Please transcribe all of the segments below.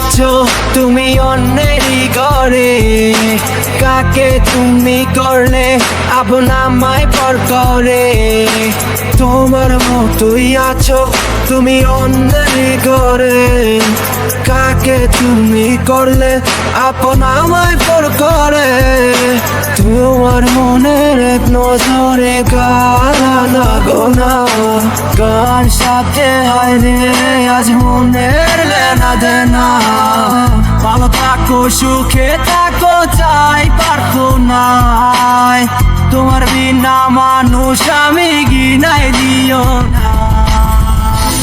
আছো তুমি অন্যেরই ঘরে, কাকে তুমি করলে আপনামায় পর করে। তোমার মতোই আছো তুমি অন্যেরই ঘরে, কাকে তুমি করলে আপনামায় পর করে। তোমার মনের এক নজরে গানা গোনা গান সাথে হয় রে আজ মনের লেনা দেনা। ভালো থাকো সুখে থাকো চাই প্রার্থনায়, তোমার বিনা মানুষ আমি গিনাই দিও না।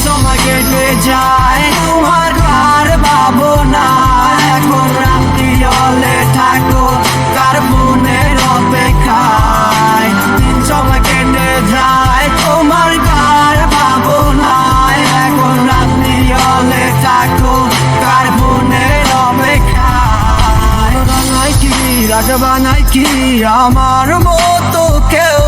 সময় কেটে যায় তোমার আর পাবো না, এখন রাত্রি হলে থাকো কার মনের অপেক্ষায়। সময় কেটে যায় তোমার আর পাবো না, এখন রাত্রি হলে থাকো কার মনের অপেক্ষায়। বানাই কি রাজা বানাই কি আমার মতো কেউ,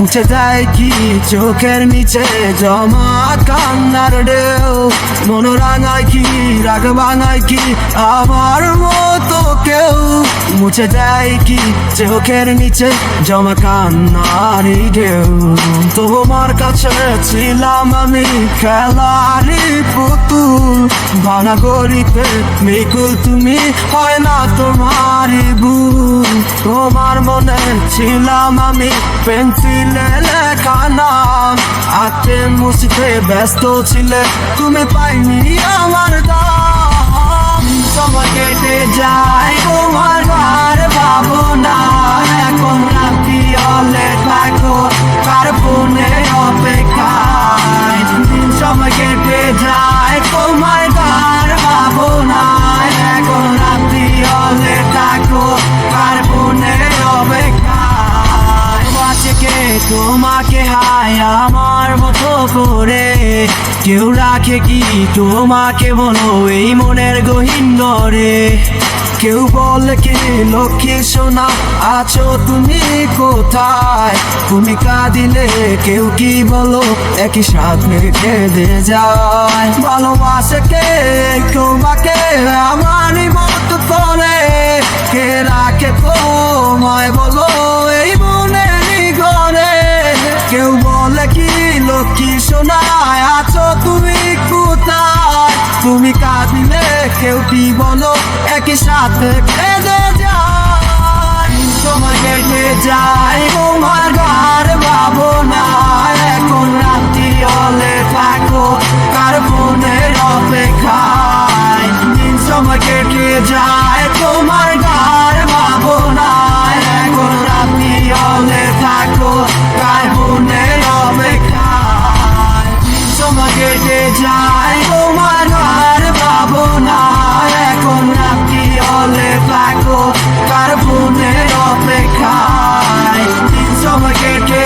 উঠে যায় কি চোখের নিচে জমা কান্নার ঢেউ। মনোরাঙায় কি রাগ বানায় কি আমার মতো কেউ, মুছে যায় কি চোখের নিচে জমা কান্নার ঢেউ। তোমার কাছে ছিলাম আমি খেলারি পুতুল, বানা গরিতে মিকুল তুমি হয় না তোমারই ভুল। তোমার মনে ছিলাম আমি পেন্সিলে লেখা নাম, হাতে মুছতে ব্যস্ত ছিলে তুমি পাইনি আমার দাম। সময় কেটে যায় তোমার আর পাবো না, এখন রাত্রি হলে থাকো কার ফোনের অপেক্ষায়। সময় কেটে যায় তোমার আর পাবো না, এখন রাত্রি হলে থাকো কার ফোনের অপেক্ষায়। বাঁচকে তোমাকে হায় আমার মতো করে, কেউ রাখে কি তোমাকে বলো এই মনের গহীন ঘরে। কেউ বলে কি লক্ষ্মী সোনা আছো তুমি কোথায়, তুমি কাঁদিলে কেউ কি বলো একই সাথে কেঁদে যায়। ভালোবাসে কে তোমাকে আমারই মতো করে, কে রাখে তোমায় বলো এই মনেরই ঘরে। কেউ বলে কি লক্ষ্মী সোনা আছো তুমি কোথায়, তুমি কাঁদিলে কেউ কি বলো একই সাথে কেঁদে যায়। সময় কেটে যায় তোমার আর পাবো না, এখন রাত্রি হলে থাকো কার ফোনের অপেক্ষায়। সময় কেটে যায় তোমার আর পাবো না, এখন রাত্রি হলে থাকো কার ফোনের অপেক্ষায়। সময় কেটে যায় তোমার আর পাবো না, এখন রাত্রি হলে থাকো কার ফোনের অপেক্ষায়। সময় কেটে